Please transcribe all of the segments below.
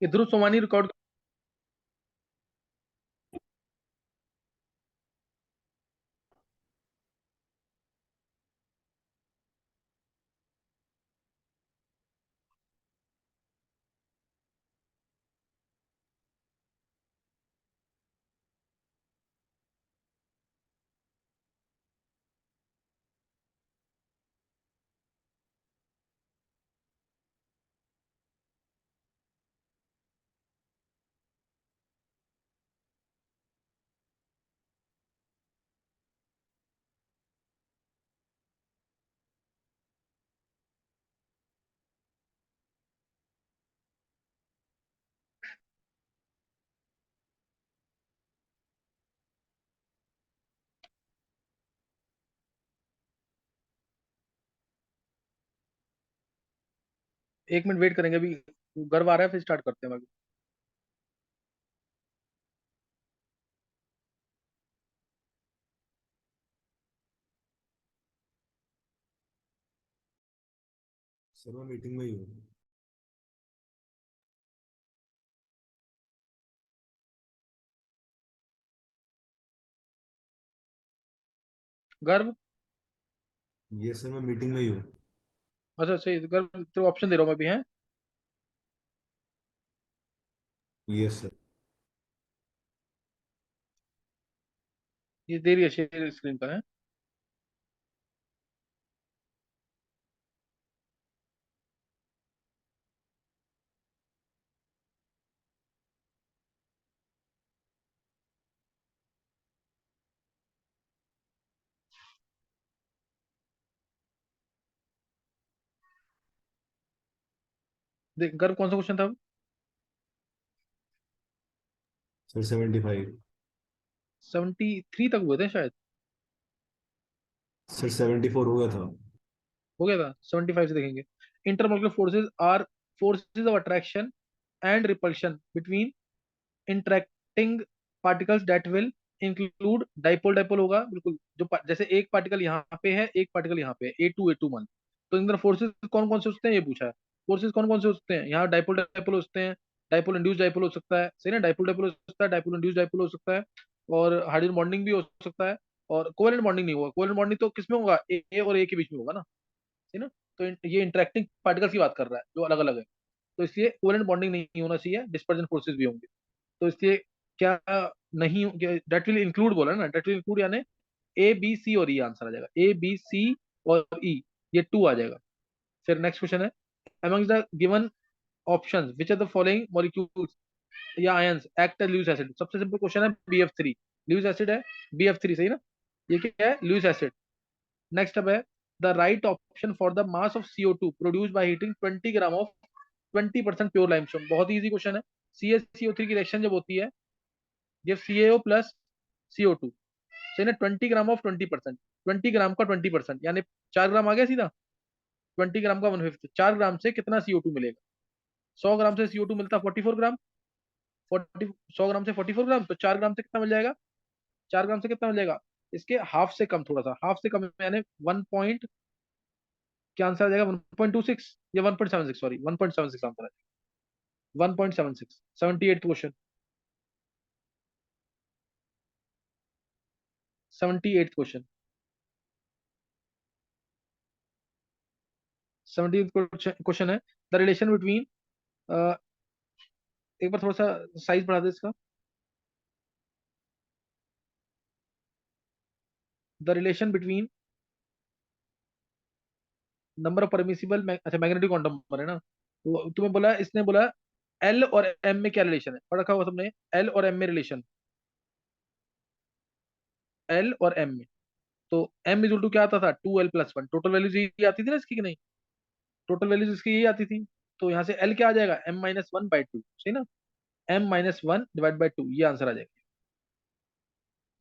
ये ध्रुव Somani record. 1 minute wait करेंगे अभी। गर्व आ रहा है फिर स्टार्ट करते हैं बाकी। सर मैं मीटिंग में ही हूँ। गर्व। ये सर मैं मीटिंग में ही हूँ। अच्छा सही, गर्व तेरे ऑप्शन दे रहा हूँ मैं भी है। ये सर। ये दे रही है शेयर स्क्रीन का है। देख गर्व कौन सा क्वेश्चन था? सर 75। 73 तक हुए थे शायद। सर 74 हो गया था। हो गया था, 75 से देखेंगे। Intermolecular forces are forces of attraction and repulsion between interacting particles that will include dipole. Dipole होगा बिल्कुल, जो जैसे एक पार्टिकल यहाँ पे है, एक पार्टिकल यहाँ पे है, A2 A2 1। तो इन फोर्सेज कौन कौन से होते हैं ये पूछा है। फोर्सेज कौन कौन से होते हैं यहाँ? डाइपोल डाइपोल हो सकते हैं, डाइपोल इंड्यूस डाइपोल हो सकता है, सही ना, डाइपोल डाइपोल हो सकता है, डाइपोल इंड्यूस डाइपोल हो सकता है, और हाइड्रोजन बॉन्डिंग भी हो सकता है। और कोवेलेंट बॉन्डिंग नहीं होगा। कोवेलेंट बॉन्डिंग तो किसमें होगा? ए और ए के बीच में होगा ना, सही ना। तो ये इंटरेक्टिंग पार्टिकल्स की बात कर रहा है जो अलग अलग है। तो इसलिए कोवेलेंट बॉन्डिंग नहीं होना चाहिए, डिस्पर्जन फोर्सेज भी होंगे। तो इसलिए क्या नहीं, डेट विल इंक्लूड बोला ना, डेट विल इंक्लूड यानी A B C और E आंसर आ जाएगा। A B C और E, ये टू आ जाएगा। फिर नेक्स्ट क्वेश्चन है, amongst the given options which are the following molecules या ions act as Lewis acid. सबसे सिंपल क्वेश्चन है, BF3 लुईस एसिड है। BF3 सही ना, ये क्या है? Lewis acid. नेक्स्ट अब है, the right option for the mass of CO2 produce by heating 20 gram of 20% pure limestone. बहुत इजी क्वेश्चन है। CaCO3 की रिएक्शन जब होती है, ये CaO प्लस CO2, सही ना, 20 ग्राम ऑफ 20%, 20 ग्राम का 20% यानी 4 ग्राम आ गया सीधा। 20 ग्राम का 1/5, 4 ग्राम से कितना CO2 मिलेगा? 100 ग्राम से CO2 मिलता है 44 ग्राम। 100 ग्राम से 44 ग्राम, तो 4 ग्राम से कितना मिल जाएगा? 4 ग्राम से कितना मिल जाएगा? इसके हाफ से कम, थोड़ा सा हाफ से कम यानी 1 पॉइंट, क्या आंसर आ जाएगा? 1.26 या 1.76, सॉरी 1.76 आंसर है। 1.76, 78 क्वेश्चन। 78 क्वेश्चन। 70 क्वेश्चन है, द रिलेशन बिटवीन, एक बार थोड़ा सा साइज बढ़ा दे इसका। The relation between number of permissible, अच्छा मैग्नेटिक क्वांटम नंबर है ना। तो तुम्हें बोला, इसने बोला एल और एम में क्या रिलेशन है, पढ़ रखा होगा तुमने, एल और एम में रिलेशन, एल और एम में। तो एम इज टू क्या आता था? 2L+1। टोटल वैल्यूज यही आती थी ना इसकी कि नहीं? टोटल वैल्यूज इसकी यही आती थी। तो यहाँ से एल क्या आ जाएगा? M-1/2, सही ना, M-1/2 ये आंसर आ जाएगा।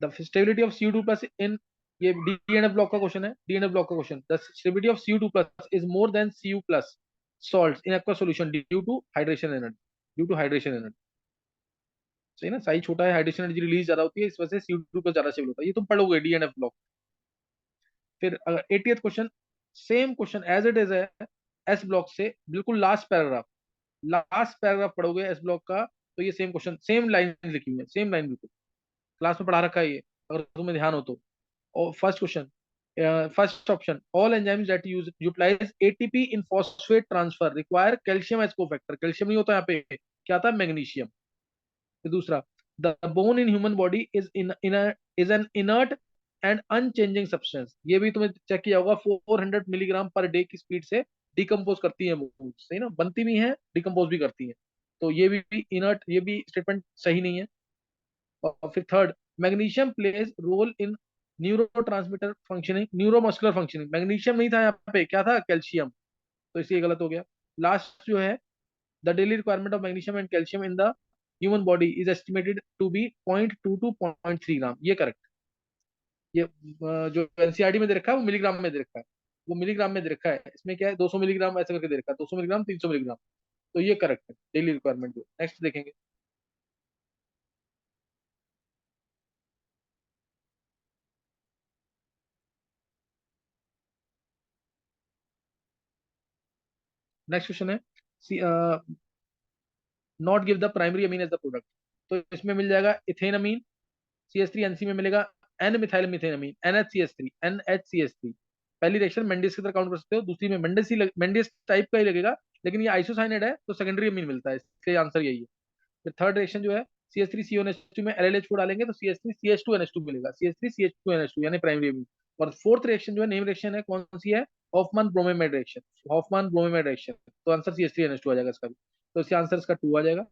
The stability of CO2+ in, ये डीएनए ब्लॉक का क्वेश्चन है, डीएनए ब्लॉक का question. The stability of CO2+ is more than Cu+ salt in aqua solution due to hydration energy, due to hydration energy, सही ना, size छोटा है, hydration energy release ज्यादा होती है, इस वजह से CO2+ ज्यादा स्टेबल होता है। ये तुम पढ़ोगे डीएनए ब्लॉक। फिर 80th question, same question as it is है, एस ब्लॉक से बिल्कुल लास्ट पैराग्राफ, लास्ट पैराग्राफ पढ़ोगे एस ब्लॉक का, तो ये सेम क्वेश्चन, सेम लाइन लिखी हुई है, सेम लाइन बिल्कुल, क्लास में पढ़ा रखा है ये, अगर तुम्हें ध्यान हो तो। और first question, first option, all enzymes that use utilise ATP in phosphate transfer require calcium as cofactor, calcium नहीं होता यहाँ पे, क्या आता है, मैग्नीशियम। फिर दूसरा, the bone in human body is an inert and unchanging substance, ये भी तुम्हें चेक किया होगा, 400 मिलीग्राम पर डे की स्पीड से डिकम्पोज करती है बोन, सही ना, बनती भी है डिकम्पोज भी करती है, तो ये भी इनर्ट, ये भी स्टेटमेंट सही नहीं है। और फिर third, magnesium plays role in neurotransmitter functioning, neuromuscular functioning, magnesium नहीं था यहाँ पे, क्या था, कैल्शियम, तो इसलिए गलत हो गया। लास्ट जो है, the daily requirement of magnesium and calcium in the human body is estimated to be 0.2 to 0.3 gram, ये करेक्ट। ये जो एनसीईआरटी में दे रखा है वो मिलीग्राम में दे रखा है, वो मिलीग्राम में दे रखा है, इसमें क्या है 200 मिलीग्राम ऐसे करके दे रखा है, 200 मिलीग्राम, 300 मिलीग्राम, तो ये करेक्ट है डेली रिक्वायरमेंट। जो नेक्स्ट देखेंगे, नेक्स्ट क्वेश्चन है, not give the primary amine as the product, तो इसमें मिल जाएगा इथेनमीन, CH3NC में मिलेगा एन मिथाइल मिथेनमीन, NHCH3, NHCH3। पहली रिएक्शन मेंडिस की तरह काउंट कर सकते हो, दूसरी में मेंडिस टाइप का ही लगेगा, लेकिन ये आइसोसाइनेड है तो सेकेंडरी अमीन मिलता है, इसलिए आंसर यही है। फिर थर्ड रिएक्शन जो है, CH3CONH2 में LLH4 डालेंगे तो CH3CH2NH2 मिलेगा, CH3CH2NH2 यानी प्राइमरी अमीन। और फोर्थ रिएक्शन जो है, नेम रिएक्शन है, कौन सी है, Hofmann bromamide reaction, Hofmann bromamide reaction, तो आंसर CH3NH2 आ जाएगा इसका भी, तो इसका आंसर इसका 2 आ जाएगा।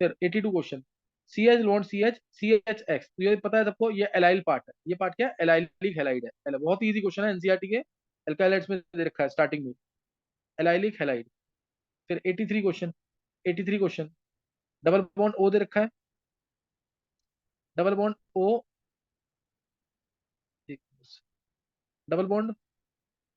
फिर 82 question, C H lone CH तो ये पता है सबको, ये एलाइल पार्ट है, ये पार्ट क्या है, एलाइलिक हैलाइड है, बहुत इजी क्वेश्चन है एनसीईआरटी के, एल्काइलाइड्स में दे रखा है स्टार्टिंग में, एलाइलिक हैलाइड। फिर 83 question, 83 question, double bond O दे रखा है, double bond O, double bond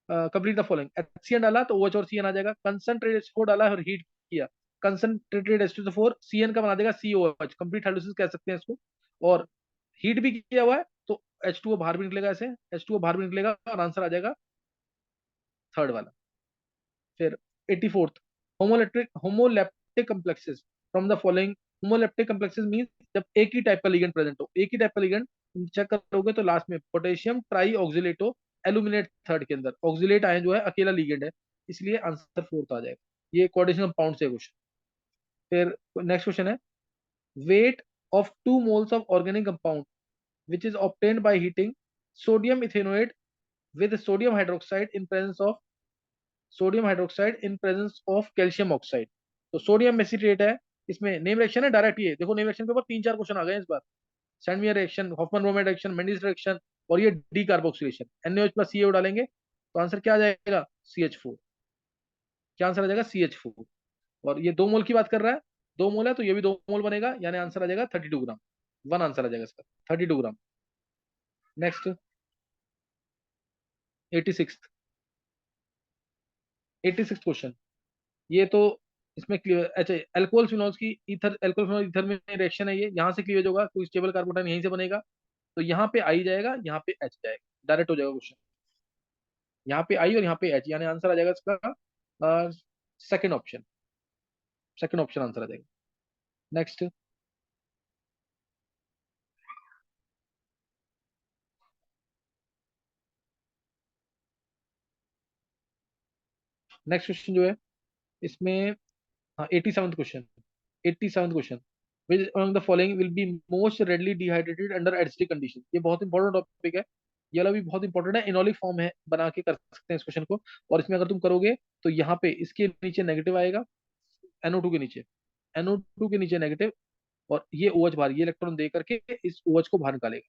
complete the following, HCN डाला तो OH और CN आ जाएगा, कंसंट्रेटेड H4 डाला और हीट किया, कंसंट्रेटेड H2SO4 CN का बना देगा COH, कंप्लीट हाइड्रोलिसिस कह सकते हैं इसको। और हीट भी किया हुआ है तो H2O बाहर भी निकलेगा, ऐसे H2O बाहर भी निकलेगा और आंसर आ जाएगा थर्ड वाला। फिर 84th, homoleptic complexes from the following, homoleptic complexes mean जब एक ही टाइप का लिगेंड प्रेजेंट हो, एक ही टाइप का लिगेंड चेक करोगे तो लास्ट में पोटेशियम ट्राई ऑक्सीलेटो एल्यूमिनेट थर्ड के अंदर ऑक्सीलेट आयन जो है अकेला लिगेंड है, इसलिए आंसर फोर्थ आ जाएगा, ये कोऑर्डिनेशन कंपाउंड से क्वेश्चन। फिर नेक्स्ट क्वेश्चन है, weight of 2 moles of organic compound which is obtained by heating sodium ethanoate with sodium hydroxide in presence of sodium hydroxide in presence of calcium oxide, तो sodium acetate है, इसमें name reaction है direct, ये देखो name reaction के ऊपर 3-4 question आ गए इस बार, Sandmeyer reaction, Hofmann bromide reaction, Mendius reaction, और ये decarboxylation, NaOH plus CaO डालेंगे तो आंसर क्या आ जाएगा, CH4, क्या आंसर आ जाएगा, CH4। और ये 2 मोल की बात कर रहा है, 2 मोल है तो ये भी 2 मोल बनेगा, यानी आंसर आ जाएगा 32 ग्राम, वन आंसर आ जाएगा इसका, 32 ग्राम। नेक्स्ट 86, 86 क्वेश्चन, ये तो इसमें क्लियर, अच्छा, अल्कोहल फिनॉल्स की ईथर, अल्कोहल फिनॉल ईथर में रिएक्शन है, ये यहाँ से क्लियर होगा, कोई स्टेबल कार्बोटाइन यहीं से बनेगा, तो यहाँ पे आई जाएगा, यहाँ पे एच जाएगा, डायरेक्ट हो जाएगा क्वेश्चन, यहाँ पे आई और यहाँ पे एच, यानी आंसर आ जाएगा इसका second option, second option answer आ जाएगा। नेक्स्ट, नेक्स्ट क्वेश्चन जो है इसमें, हाँ 87th question, 87th question, which among the following will be most readily dehydrated under acidic condition, ये बहुत इंपॉर्टेंट टॉपिक है, ये वाला भी बहुत इंपॉर्टेंट है, इनोलिक फॉर्म है, बना के कर सकते हैं इस क्वेश्चन को, और इसमें अगर तुम करोगे तो यहाँ पे इसके नीचे नेगेटिव आएगा, NO2 के नीचे, NO2 के नीचे नेगेटिव, और ये OH बाहर, ये इलेक्ट्रॉन दे करके इस OH को बाहर निकालेगा,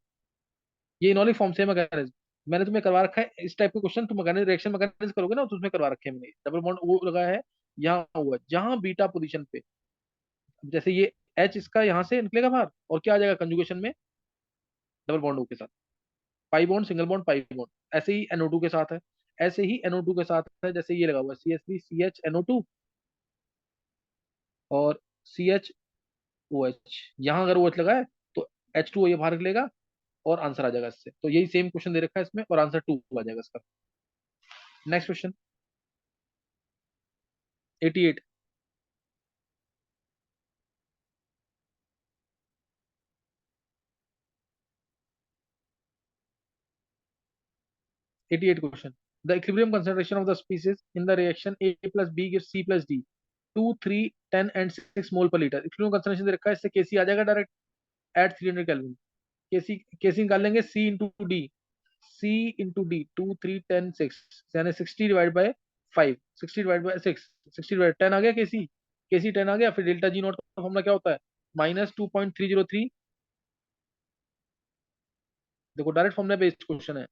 ये इनोलिक फॉर्म से मैकेनिज्म, मैंने तुम्हें करवा रखा है इस टाइप के क्वेश्चन, तुम मैकेनिज्म रिएक्शन मैकेनिज्म करोगे ना तो उसमें करवा रखे हैं मैंने, डबल बॉन्ड O लगा है, यहाँ हुआ जहां बीटा पोजीशन पे, जैसे ये H इसका यहाँ से निकलेगा बाहर और क्या आ जाएगा कंजुगेशन में, डबल बॉन्ड O के साथ, pi bond, single bond, pi bond, ऐसे ही NO2 के साथ है, ऐसे ही NO2 के साथ है, जैसे ये लगा हुआ है CH3CH NO2 और CHOH, यहाँ अगर OH लगा है तो H2O ये बाहर निकलेगा और आंसर आ जाएगा इससे, तो यही सेम क्वेश्चन दे रखा है इसमें और आंसर 2 आ जाएगा इसका। Next question 88, 88 question. The equilibrium concentration of the species in the reaction A plus B gives C plus D 2, 3, 10 and 6 मोल पर लीटर. इक्विलिब्रियम कंसंट्रेशन दे रखा है, इससे Kc आ जाएगा डायरेक्ट एट 300 केल्विन. केसी निकाल लेंगे, सी इंटू डी. सी इंटू डी 2, 3, 10, 6 यानी 60 divide by 5, 60 divide by 6, 60 divide 10 आ गया. केसी केसी 10 आ गया. फिर डेल्टा जी नॉट का फॉर्मूला क्या होता है? -2.303. देखो डायरेक्ट फॉर्मूला बेस्ड क्वेश्चन है,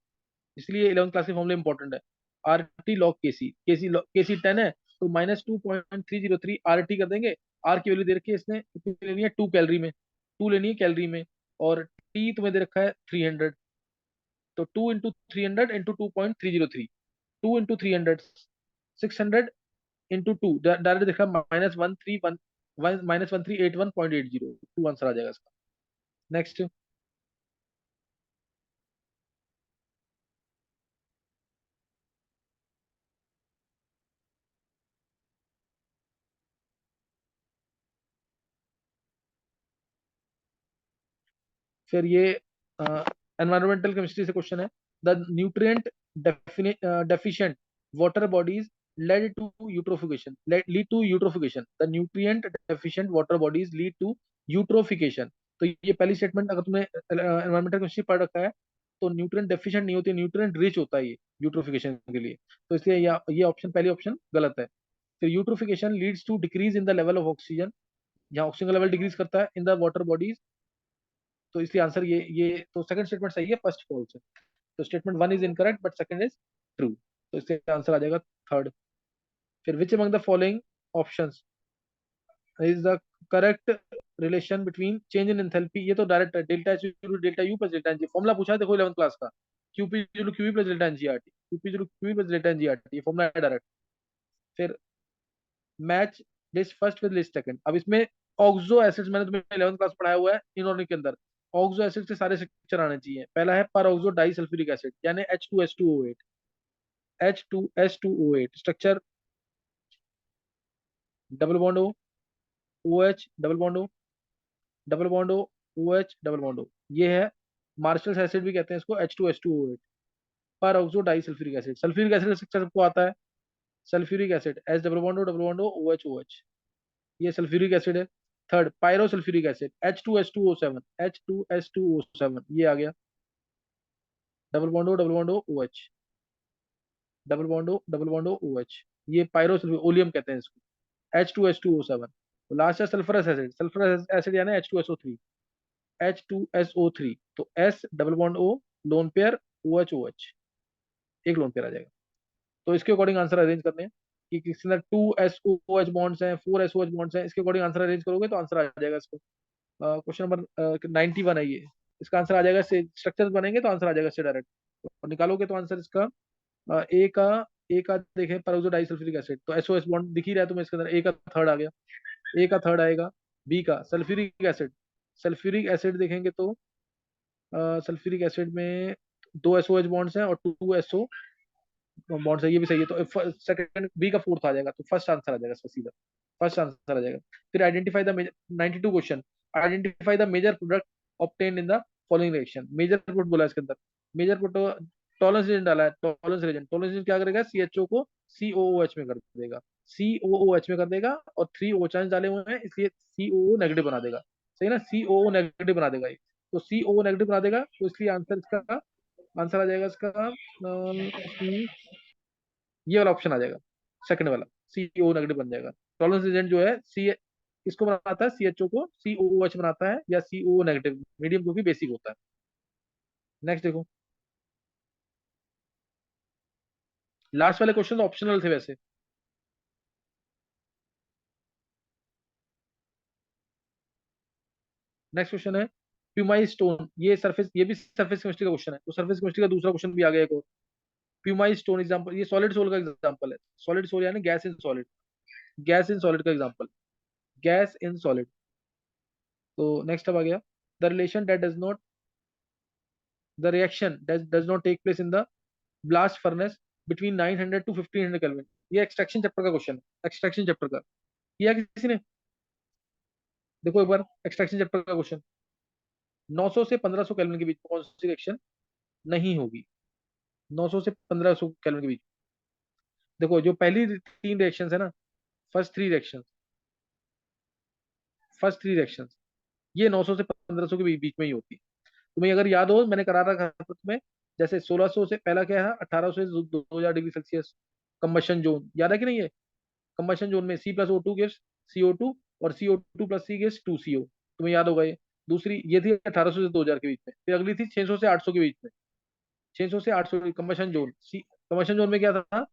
इसलिए 11th क्लास के फॉर्मूले इंपॉर्टेंट है. आर टी लॉग केसी, केसी 10 है तो -2.303 आर टी कर देंगे. आर की वैल्यू दे रखी है इसने, कितनी लेनी है? 2 कैलोरी में, 2 लेनी है कैलोरी में. और टी तुम्हें दे रखा है 300, तो 2 into 300 into 2.303, 2 into 300 600 into 2 direct देखा -1381.80, 2 आंसर आ जाएगा इसका. नेक्स्ट. फिर ये एनवायरमेंटल केमिस्ट्री से क्वेश्चन है. The nutrient deficient water bodies led to eutrophication, lead to eutrophication. The nutrient deficient water bodies lead to eutrophication. तो ये पहली स्टेटमेंट, अगर तुमने एनवायरमेंटल केमिस्ट्री पढ़ रखा है तो न्यूट्रिएंट डेफिशिएंट नहीं होती, न्यूट्रिएंट रिच होता है ये यूट्रोफिकेशन के लिए. तो इसलिए ये ऑप्शन, पहली ऑप्शन गलत है. फिर eutrophication leads to decrease in the level of oxygen, यहाँ ऑक्सीजन का लेवल डिक्रीज करता है इन द वाटर बॉडीज. तो इसलिए आंसर ये तो सेकंड स्टेटमेंट सही है, फर्स्ट फॉल्स है. तो statement one is incorrect but second is true. तो इससे आंसर आ जाएगा थर्ड. फिर which among the following options is the correct relation between change in enthalpy. ये तो डायरेक्ट है, delta H delta U plus delta N G. Formula पूछा है देखो 11th क्लास का, QP QV plus delta N G R T, QP QV plus delta N G R T, ये formula है direct. फिर match list first with list second. अब इसमें oxo acids, मैंने तुम्हें 11th क्लास पढ़ाया हुआ है इनऑर्गेनिक के अंदर. ऑक्सो एसिड से सारे स्ट्रक्चर आने चाहिए. पहला है पर ऑक्सो डाई सल्फ्यूरिक एसिड यानी H2S2O8, H2S2O8 structure double bond O, OH double bond O, double bond O, OH double bond O. ये है मार्शल्स एसिड भी कहते हैं इसको, H2S2O8. Peroxodisulphuric acid, sulphuric acid का structure सबको आता है. Sulphuric acid H double bond O OH OH, ये सल्फ्यूरिक एसिड है. Third pyrosulphuric acid H2S2O7, H2S2O7 ये आ गया. Double bond O OH, double bond O OH, ये पायरो ओलियम कहते हैं इसको, H2S2O7. तो लास्ट है सल्फरस एसिड यानी H2SO3, H2SO3. तो S double bond O lone pair, OH OH, एक लोन पेयर आ जाएगा. तो इसके अकॉर्डिंग आंसर अरेंज करने हैं कि किसी ने 2SOH बॉन्ड्स हैं, 4SOH बॉन्ड्स हैं, इसके अकॉर्डिंग आंसर अरेंज करोगे तो आंसर आ जाएगा इसको. क्वेश्चन नंबर 91 है ये. इसका आंसर आ जाएगा, स्ट्रक्चर बनेंगे तो आंसर आ जाएगा इससे डायरेक्ट. और निकालोगे तो आंसर इसका ए का, ए का देखें पेरोक्सो डाइसल्फ्यूरिक एसिड, तो SOS बॉन्ड दिख ही रहा है तुम्हें इसके अंदर. ए का थर्ड आ गया, ए का थर्ड आएगा. बी का सल्फ्यूरिक एसिड, सल्फ्यूरिक एसिड देखेंगे तो सल्फ्यूरिक एसिड में 2SOH बॉन्ड्स हैं और 2SO बॉन्ड्स है, ये भी सही है. तो सेकंड बी का फोर्थ आ जाएगा, तो फर्स्ट आंसर आ जाएगा इसका सीधा, फर्स्ट आंसर आ जाएगा. फिर identify the 92 question, identify the major product obtain in the following reaction. Major product बोला है इसके अंदर. मेजर प्रोडक्ट टॉलरेंस रीजन डाला है. टॉलरेंस रीजन, टॉलरेंस रीजन क्या करेगा? CHO को COOH में कर देगा, COOH में कर देगा. और 3 O चांस डाले हुए हैं इसलिए COO नेगेटिव बना देगा. सही ना, COO नेगेटिव बना देगा ये. तो COO नेगेटिव बना देगा, तो इसलिए आंसर इसका, आंसर आ जाएगा इसका ये वाला ऑप्शन आ जाएगा, सेकंड वाला. COO नेगेटिव बन जाएगा. टॉलरेंस रीजन जो है सी, इसको बनाता है CHO को COOH बनाता है, या COO नेगेटिव मीडियम जो कि बेसिक होता है. नेक्स्ट देखो, लास्ट वाले क्वेश्चन ऑप्शनल थे वैसे. नेक्स्ट क्वेश्चन है प्यूमाई स्टोन. ये सरफेस, ये भी सरफेस केमिस्ट्री का क्वेश्चन है. तो सरफेस केमिस्ट्री का दूसरा क्वेश्चन भी आ गया एक और. प्यूमाई स्टोन एग्जांपल, ये सॉलिड सोल का एग्जांपल है. सॉलिड सोल यानी gas in solid, gas in solid का एग्जांपल, गैस इन सॉलिड. तो नेक्स्ट अब आ गया the relation that does not, the reaction that does not take place in the blast furnace between 900 to 1500 kelvin. ये extraction chapter का question है, extraction chapter का. किया किसी ने? देखो एक बार एक्सट्रैक्शन चैप्टर का क्वेश्चन. 900 से 1500 केल्विन के बीच कौन सी रिएक्शन नहीं होगी? 900 से 1500 केल्विन के बीच। देखो जो पहली 3 रिएक्शन है ना, first three reaction, first three reaction, ये 900 से 1500 के बीच में ही होती है। तुम्हें अगर याद हो, मैंने करा रखा था तुम्हें, जैसे 1600 से पहला क्या है, 1800 से 2000 डिग्री सेल्सियस कंबशन जोन, याद है कि नहीं है? कंबशन जोन में C+O2 गिव्स CO2, और CO2 plus C gives 2CO, तुम्हें याद होगा ये। दूसरी ये थी 1800 से 2000 के बीच में। फिर अगली थी 600 से 800 के बीच में, 600 से 800 कंबशन जोन। कंबशन जोन में क्या था,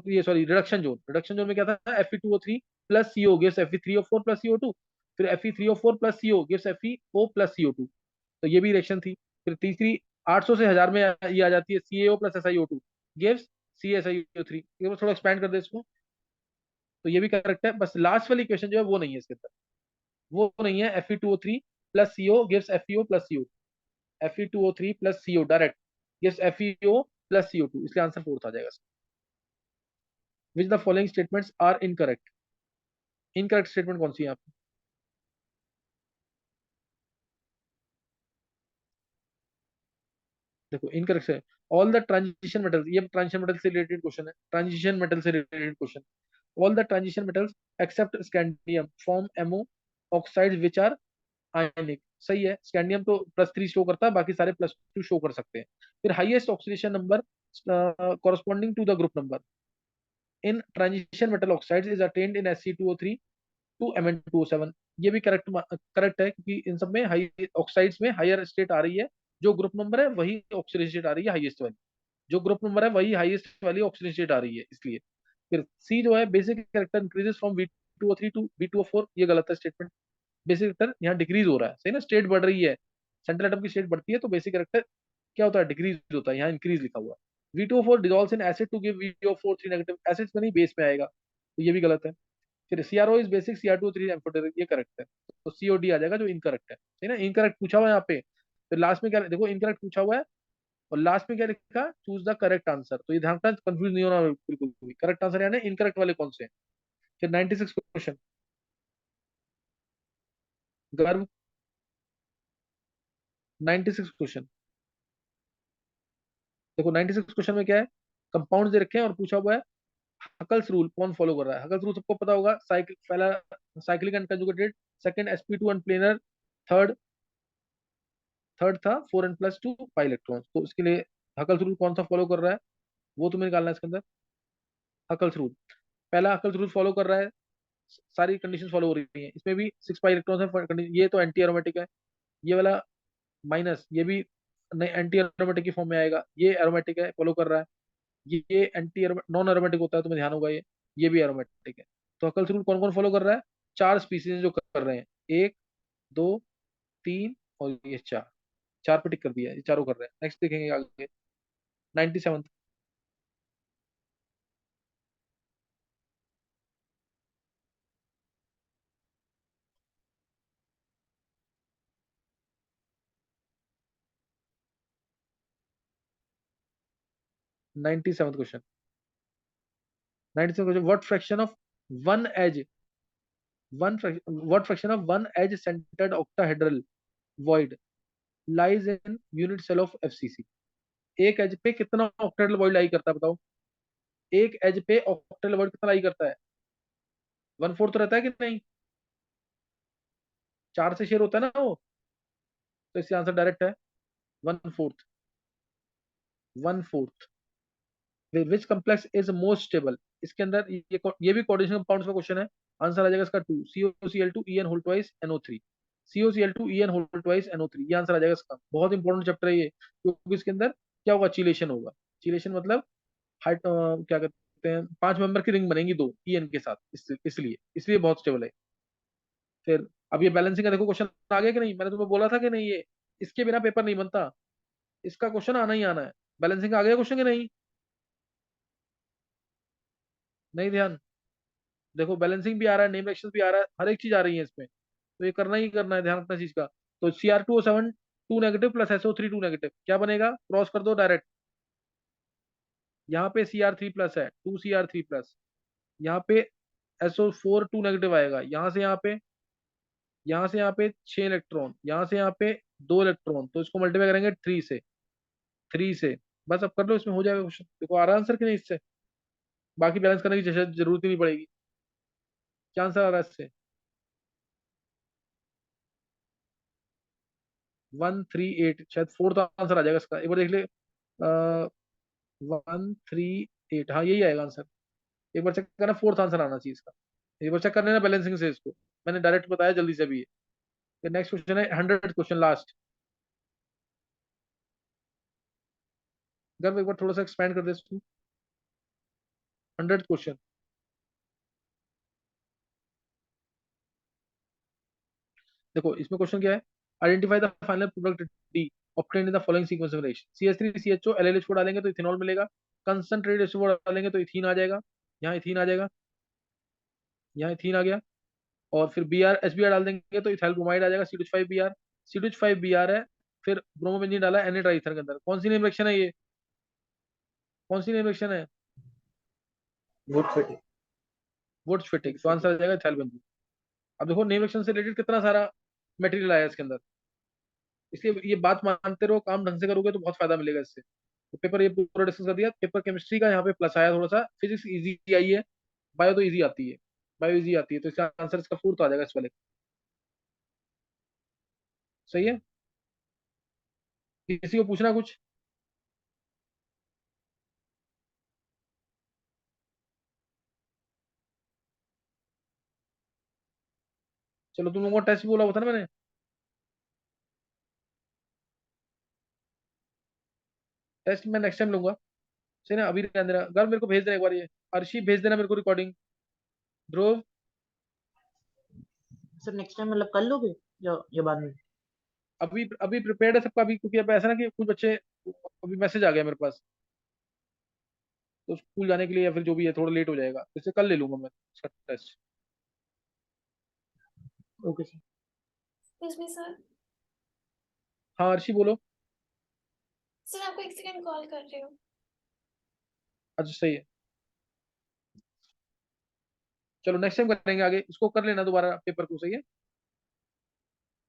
ये sorry reduction zone, reduction zone में क्या था, Fe2O3 plus CO gives Fe3O4 plus CO2, फिर Fe3O4 plus CO gives FeO plus CO2, तो ये भी रिएक्शन थी। फिर तीसरी 800 से 1000 में ये आ जाती है, CaO plus SiO2 gives CaSiO3। ये बस थोड़ा एक्सपैंड कर दे इसको, तो ये भी करेक्ट है। बस लास्ट वाली इक्वेशन जो है वो नहीं है इसके अंदर, वो नहीं है। Fe2O3 plus CO gives FeO plus CO, Fe2O3 plus CO direct gives FeO plus CO2, इसलिए आंसर फोर्थ आ जाएगा। Which the following statements are incorrect, incorrect statement कौन सी है आपकी? देखो इनकरेक्ट है, ऑल द ट्रांजिशन मेटल्स, ये ट्रांजिशन मेटल से रिलेटेड क्वेश्चन है, ट्रांजिशन मेटल से related question. All the transition metals except scandium form MO oxides which are ionic. सही है, स्कैंडियम तो +3 शो करता है, बाकी सारे +2 शो कर सकते हैं। फिर highest oxidation number corresponding to the group number in transition metal oxides is attained in Sc2O3 to Mn2O7। ये भी करेक्ट करेक्ट है, क्योंकि इन सब में हाई ऑक्साइड्स में हायर स्टेट आ रही है, जो ग्रुप नंबर है वही ऑक्सीडेशन स्टेट आ रही है हाईएस्ट वाली, जो ग्रुप नंबर है वही हाईएस्ट वाली ऑक्सीडेशन स्टेट आ रही है, इसलिए। फिर सी जो है, basic character increases from V2O3 to B2O4, ये गलत है स्टेटमेंट। बेसिक कैरेक्टर यहाँ डिक्रीज हो रहा है, सही ना, स्टेट बढ़ रही है, सेंट्रल एटम की स्टेट बढ़ती है, तो बेसिक कैरेक्टर क्या होता है, डिक्रीज होता है, यहाँ इंक्रीज लिखा हुआ है। V2O4 dissolves in acid to give VO4 3 negative, acid में नहीं बेस में आएगा, तो ये भी गलत है। फिर CRO is basic, Cr2O3 amphoteric, ये करेक्ट है, तो COD आ जाएगा जो इनकरेक्ट है, सही ना। इनकरेक्ट पूछा हुआ है यहाँ पे, फिर लास्ट में क्या देखो, इनकरेक्ट पूछा हुआ है और लास्ट में क्या लिखा, चूज द करेक्ट आंसर, तो ये ध्यान रखना, कंफ्यूज नहीं होना बिल्कुल भी, करेक्ट आंसर यानी इनकरेक्ट वाले कौन से हैं। फिर 96 क्वेश्चन, गर्व, 96 क्वेश्चन। देखो 96 क्वेश्चन में क्या है, कंपाउंड दे रखे हैं और पूछा हुआ है हकल्स रूल कौन फॉलो कर रहा है। हकल्स रूल सबको पता होगा, साइकिल पहला cyclic and conjugated, second sp2 and planar, third third था 4n+2 पाई इलेक्ट्रॉन, तो इसके लिए हकल्स रूल कौन सा फॉलो कर रहा है, वो तुम्हें निकालना है इसके अंदर। हकल्स रूल, पहला हकल्स रूल फॉलो कर रहा है, सारी कंडीशन फॉलो हो रही है, इसमें भी 6 पाई इलेक्ट्रॉन है, ये तो एंटी एरोमेटिक है। ये वाला माइनस, ये भी एंटी एरोमेटिक की फॉर्म में आएगा, ये एरोमेटिक है, फॉलो कर रहा है। ये एंटी नॉन एरोमेटिक होता है, तुम्हें ध्यान होगा ये भी एरोमेटिक है। तो हकल्स रूल कौन कौन फॉलो कर रहा है, चार स्पीसीज जो कर रहे हैं, एक, दो, तीन और ये चार, चार पे टिक कर दिया है, ये चारों कर रहे हैं। नेक्स्ट देखेंगे आगे, 97, 97 question, 97 question, what fraction of one edge, what fraction of one edge centred octahedral void lies in unit cell of FCC। एक एज पे कितना ऑक्टाहेड्रल वॉइड लाई करता है बताओ, एक एज पे ऑक्टाहेड्रल वॉइड कितना लाई करता है, 1/4 रहता है कि नहीं, 4 से शेयर होता है ना वो, तो इसका आंसर डायरेक्ट है 1/4, 1/4। Which complex is most stable, इसके अंदर ये भी कोऑर्डिनेशन कंपाउंड्स का क्वेश्चन है, आंसर आ जाएगा इसका 2, COCl2 En whole twice NO3, COCl2 En whole twice NO3, ये आंसर आ जाएगा इसका। बहुत इंपॉर्टेंट चैप्टर है ये, क्योंकि इसके अंदर क्या होगा, चीलेशन होगा। चीलेशन मतलब हाइट क्या कहते हैं, 5 मेंबर की रिंग बनेंगी दो En के साथ, इसलिए इसलिए बहुत स्टेबल है। फिर अब ये बैलेंसिंग का देखो क्वेश्चन आ गया कि नहीं, मैंने तुम्हें बोला था कि नहीं, ये इसके बिना पेपर नहीं बनता, इसका क्वेश्चन आना ही आना है। बैलेंसिंग का आ गया क्वेश्चन कि नहीं, नहीं ध्यान, देखो बैलेंसिंग भी आ रहा है, नेम रिएक्शंस भी आ रहा है, हर एक चीज आ रही है इसमें, तो ये करना ही करना है, ध्यान रखना चीज का। तो Cr2O7 2 negative plus SO3 2 negative, क्या बनेगा, क्रॉस कर दो डायरेक्ट, यहाँ पे Cr3 प्लस है, 2 Cr3 प्लस, यहाँ पे SO4 2 नेगेटिव आएगा, यहाँ से यहाँ पे 6 इलेक्ट्रॉन, यहाँ से यहाँ पे 2 इलेक्ट्रॉन, तो इसको मल्टीप्लाई करेंगे 3 से, 3 से बस अब कर लो, इसमें हो जाएगा क्वेश्चन। देखो आ रहा आंसर कि नहीं इससे, बाकी बैलेंस करने की जरूरत ही नहीं पड़ेगी। क्या आंसर आ रहा है इससे? 138, शायद फोर्थ आंसर आ जाएगा इसका, एक बार देख ले। 138, हाँ यही आएगा आंसर। एक बार चेक करना, फोर्थ आंसर आना चाहिए इसका। एक बार चेक कर लेना बैलेंसिंग से इसको, मैंने डायरेक्ट बताया जल्दी से भी। नेक्स्ट क्वेश्चन है 100 क्वेश्चन लास्ट। गर्व एक बार थोड़ा सा एक्सपैंड कर दे इसको। 100 क्वेश्चन। देखो इसमें क्वेश्चन क्या है, identify the final product D obtained in the following sequence of reaction. CH3 CHO LLH4 डालेंगे तो इथेनॉल मिलेगा, कंसंट्रेटेड H4 डालेंगे तो इथीन आ जाएगा, यहाँ इथीन आ जाएगा, यहाँ इथीन आ गया। और फिर BR HBr डाल देंगे तो इथाइल ब्रोमाइड आ जाएगा, C2H5Br। C2H5Br है, फिर ब्रोमोबेंजीन डाला है Na ट्राइथर के अंदर। कौन सी नेम रिएक्शन है ये, कौन सी नेम रिएक्शन है? Good fitting. वुड्स फिटिंग, तो आंसर आ जाएगा इथाइल बेंजीन। अब देखो नेम रिएक्शन से रिलेटेड कितना सारा मटेरियल आया है इसके अंदर, इसलिए ये बात मानते रहो, काम ढंग से करोगे तो बहुत फायदा मिलेगा इससे। तो पेपर ये पूरा डिस्कस कर दिया। पेपर केमिस्ट्री का यहाँ पे प्लस आया थोड़ा सा, फिजिक्स इजी आई है, बायो तो इजी आती है, बायो इजी आती है, तो इसका आंसर इसका फोर्थ आ जाएगा इस वाले। सही है, किसी को पूछना कुछ? चलो तुम लोगों को टेस्ट बोला होता ना मैंने, टेस्ट मैं नेक्स्ट टाइम लूंगा। सही ना, अभी रहने देना। घर मेरे को भेज देना एक बार ये, अर्शी भेज देना मेरे को रिकॉर्डिंग। ध्रुव सर नेक्स्ट टाइम मतलब कर लोगे या बाद में? अभी अभी प्रिपेयर्ड है सबका अभी, क्योंकि अब ऐसा ना कि कुछ बच्चे, अभी मैसेज आ गया मेरे पास, तो स्कूल जाने के लिए या फिर जो भी है थोड़ा लेट हो जाएगा, तो इसे कल ले लूंगा मैं इसका test. Okay sir. Excuse me sir. हाँ अर्शी बोलो। सर आपको एक सेकंड कॉल कर रही हूँ। अच्छा सही है, चलो नेक्स्ट टाइम करेंगे आगे, इसको कर लेना दोबारा पेपर को। सही है।